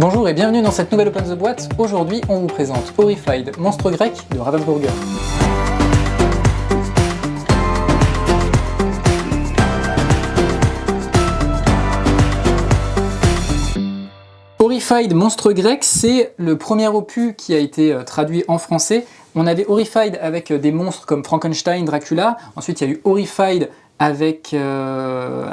Bonjour et bienvenue dans cette nouvelle Open the Boîte. Aujourd'hui, on vous présente Horrified, monstre grec de Ravensburger. Horrified, monstre grec, c'est le premier opus qui a été traduit en français. On avait Horrified avec des monstres comme Frankenstein, Dracula. Ensuite, il y a eu Horrified avec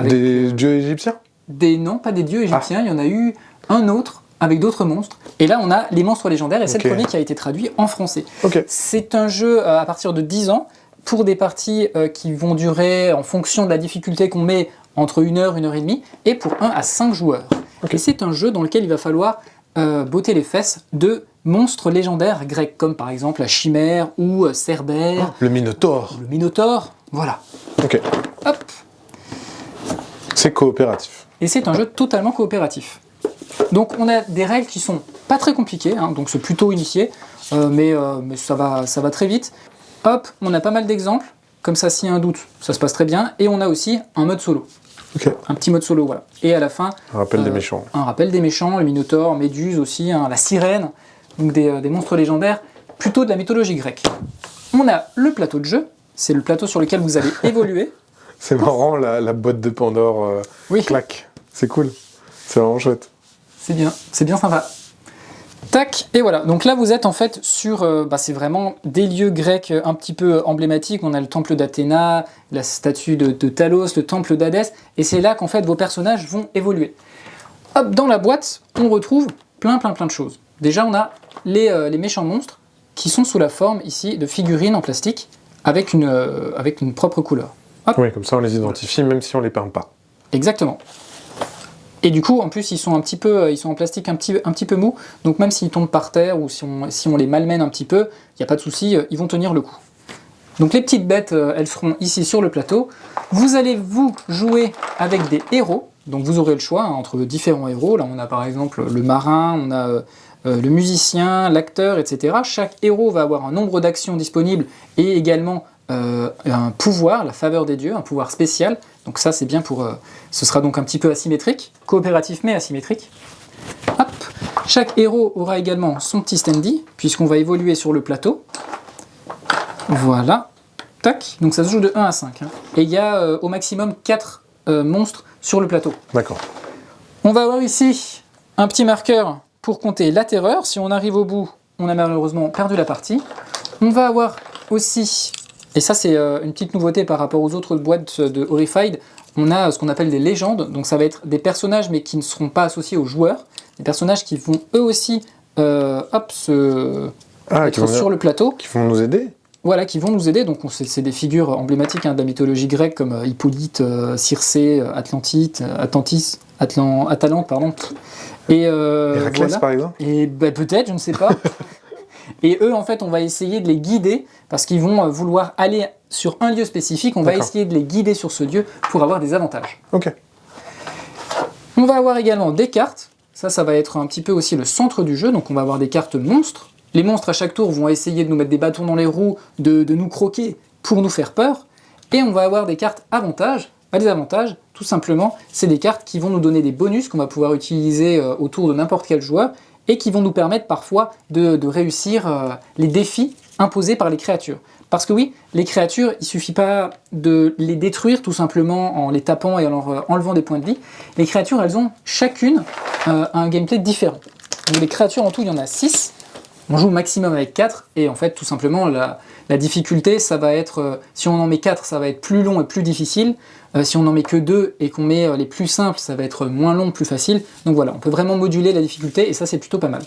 des dieux égyptiens? Non, pas des dieux égyptiens. Il y en a eu un autre avec d'autres monstres. Et là, on a les monstres légendaires, et c'est le premier qui a été traduit en français. C'est un jeu à partir de 10 ans, pour des parties qui vont durer en fonction de la difficulté qu'on met entre 1 heure, 1 heure et demie, et pour 1 à 5 joueurs. Et c'est un jeu dans lequel il va falloir botter les fesses de monstres légendaires grecs, comme par exemple la chimère ou Cerbère. Le Minotaure. Le Minotaure, voilà. Hop. C'est coopératif. Et c'est un jeu totalement coopératif. Donc on a des règles qui sont pas très compliquées, hein, donc c'est plutôt initié, mais ça va très vite. Hop, on a pas mal d'exemples, comme ça s'il y a un doute, ça se passe très bien, et on a aussi un mode solo. Un petit mode solo, voilà. Et à la fin, un rappel des méchants. Un rappel des méchants, le Minotaure, Méduse aussi, hein, la sirène, donc des monstres légendaires, plutôt de la mythologie grecque. On a le plateau de jeu, c'est le plateau sur lequel vous allez évoluer. C'est marrant, la boîte de Pandore claque, c'est cool, c'est vraiment chouette. C'est bien sympa. Tac, et voilà. Donc là, vous êtes en fait sur... c'est vraiment des lieux grecs un petit peu emblématiques. On a le temple d'Athéna, la statue de Talos, le temple d'Hadès. Et c'est là qu'en fait, vos personnages vont évoluer. Hop, dans la boîte, on retrouve plein de choses. Déjà, on a les méchants monstres qui sont sous la forme, ici, de figurines en plastique avec une propre couleur. Hop. Oui, comme ça, on les identifie, même si on les peint pas. Exactement. Et du coup, en plus, ils sont en plastique un petit peu mou, donc même s'ils tombent par terre ou si on les malmène un petit peu, il n'y a pas de souci, ils vont tenir le coup. Donc les petites bêtes, elles seront ici sur le plateau. Vous allez jouer avec des héros, donc vous aurez le choix entre différents héros. Là, on a par exemple le marin, on a le musicien, l'acteur, etc. Chaque héros va avoir un nombre d'actions disponibles et également un pouvoir, la faveur des dieux, un pouvoir spécial. Donc ça, c'est bien pour... ce sera donc un petit peu asymétrique, coopératif mais asymétrique. Hop. Chaque héros aura également son petit standy, puisqu'on va évoluer sur le plateau. Voilà. Tac. Donc ça se joue de 1 à 5. Hein. Et il y a au maximum 4 monstres sur le plateau. D'accord. On va avoir ici un petit marqueur pour compter la terreur. Si on arrive au bout, on a malheureusement perdu la partie. On va avoir aussi... Et ça, c'est une petite nouveauté par rapport aux autres boîtes de Horrified. On a ce qu'on appelle des légendes. Donc ça va être des personnages, mais qui ne seront pas associés aux joueurs. Des personnages qui vont eux aussi être sur le plateau. Qui vont nous aider. Voilà, qui vont nous aider. Donc c'est des figures emblématiques de la mythologie grecque, comme Hippolyte, Circé, Atalante, pardon. Et Héraclès, voilà. par exemple. Et peut-être, je ne sais pas. Et eux, en fait, on va essayer de les guider parce qu'ils vont vouloir aller sur un lieu spécifique. On va essayer de les guider sur ce lieu pour avoir des avantages. On va avoir également des cartes. Ça va être un petit peu aussi le centre du jeu. Donc, on va avoir des cartes monstres. Les monstres, à chaque tour, vont essayer de nous mettre des bâtons dans les roues, de nous croquer pour nous faire peur. Et on va avoir des cartes avantages. Les avantages, tout simplement, c'est des cartes qui vont nous donner des bonus qu'on va pouvoir utiliser autour de n'importe quel joueur, et qui vont nous permettre parfois de réussir les défis imposés par les créatures. Parce que oui, les créatures, il ne suffit pas de les détruire tout simplement en les tapant et en leur enlevant des points de vie. Les créatures, elles ont chacune un gameplay différent. Donc les créatures, en tout, il y en a 6. On joue au maximum avec 4, et en fait, tout simplement, la difficulté, ça va être, si on en met 4, ça va être plus long et plus difficile. Si on en met que 2 et qu'on met les plus simples, ça va être moins long, plus facile. Donc voilà, on peut vraiment moduler la difficulté, et ça, c'est plutôt pas mal.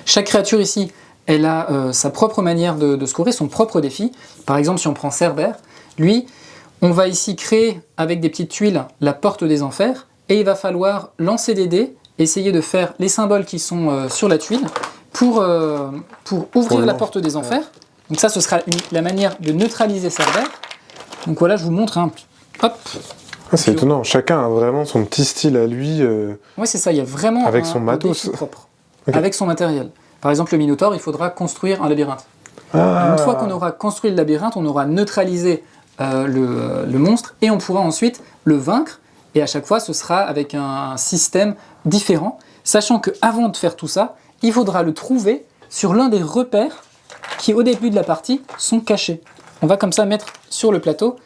Chaque créature ici, elle a sa propre manière de scorer, son propre défi. Par exemple, si on prend Cerbère, lui, on va ici créer, avec des petites tuiles, la porte des enfers, et il va falloir lancer des dés, essayer de faire les symboles qui sont sur la tuile, pour ouvrir la porte des enfers. Donc ça, ce sera la manière de neutraliser Cerbère. Donc voilà, je vous montre un... Hop. C'est étonnant, chacun a vraiment son petit style à lui. Oui, c'est ça, il y a vraiment avec son matos propre, avec son matériel. Par exemple, le Minotaure, il faudra construire un labyrinthe. Une fois qu'on aura construit le labyrinthe, on aura neutralisé le monstre, et on pourra ensuite le vaincre, et à chaque fois, ce sera avec un système différent. sachant qu'avant de faire tout ça, il faudra le trouver sur l'un des repères qui, au début de la partie, sont cachés. On va comme ça mettre sur le plateau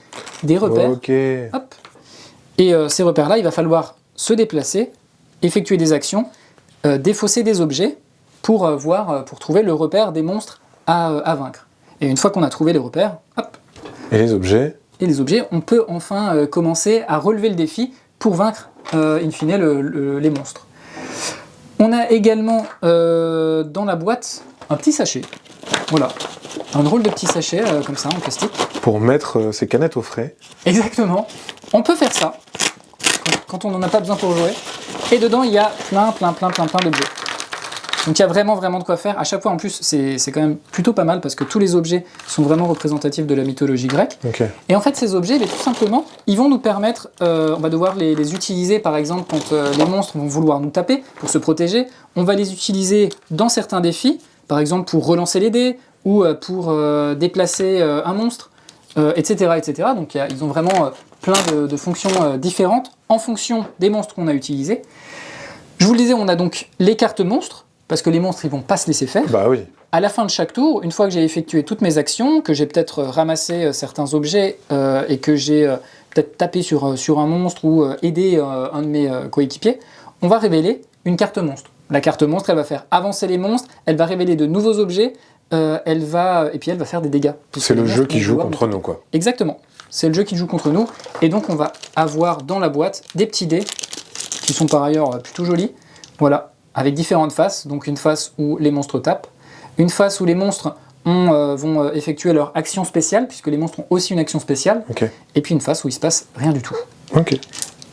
des repères. Ok. Hop. Et ces repères-là, il va falloir se déplacer, effectuer des actions, défausser des objets pour trouver le repère des monstres à vaincre. Et une fois qu'on a trouvé les repères, hop. Et les objets? Et les objets, on peut enfin commencer à relever le défi pour vaincre, in fine, les monstres. On a également dans la boîte un petit sachet. Voilà, un drôle de petit sachet comme ça en plastique. Pour mettre ces canettes au frais. Exactement. On peut faire ça quand on n'en a pas besoin pour jouer. Et dedans, il y a plein d'objets. Donc il y a vraiment de quoi faire. À chaque fois, en plus, c'est quand même plutôt pas mal parce que tous les objets sont vraiment représentatifs de la mythologie grecque. Okay. Et en fait, ces objets, tout simplement, ils vont nous permettre, on va devoir les utiliser, par exemple, quand les monstres vont vouloir nous taper pour se protéger. On va les utiliser dans certains défis, par exemple pour relancer les dés ou pour déplacer un monstre, etc., etc. Donc ils ont vraiment plein de fonctions différentes en fonction des monstres qu'on a utilisés. Je vous le disais, on a donc les cartes monstres, parce que les monstres, ils vont pas se laisser faire. Bah oui. À la fin de chaque tour, une fois que j'ai effectué toutes mes actions, que j'ai peut-être ramassé certains objets et que j'ai peut-être tapé sur un monstre ou aidé un de mes coéquipiers, on va révéler une carte monstre. La carte monstre, elle va faire avancer les monstres, elle va révéler de nouveaux objets, et puis elle va faire des dégâts. C'est le jeu qui joue contre nous, quoi. Exactement. C'est le jeu qui joue contre nous. Et donc on va avoir dans la boîte des petits dés, qui sont par ailleurs plutôt jolis. Voilà. Avec différentes faces, donc une face où les monstres tapent, une face où les monstres vont effectuer leur action spéciale, puisque les monstres ont aussi une action spéciale, okay. Et puis une face où il ne se passe rien du tout. Okay.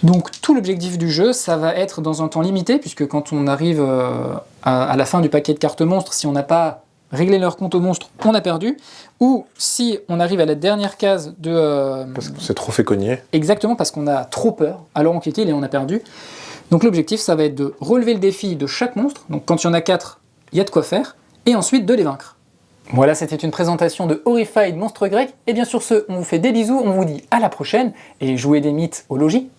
Donc tout l'objectif du jeu, ça va être dans un temps limité, puisque quand on arrive à la fin du paquet de cartes monstres, si on n'a pas réglé leur compte aux monstres, on a perdu, ou si on arrive à la dernière case de... parce que c'est trop fait cogner. Exactement, parce qu'on a trop peur, alors on clique et on a perdu. Donc l'objectif, ça va être de relever le défi de chaque monstre. Donc quand il y en a 4, il y a de quoi faire. Et ensuite de les vaincre. Voilà, c'était une présentation de Horrified Monstres Grecs. Et bien sur ce, on vous fait des bisous, on vous dit à la prochaine. Et jouez des mythes au logis.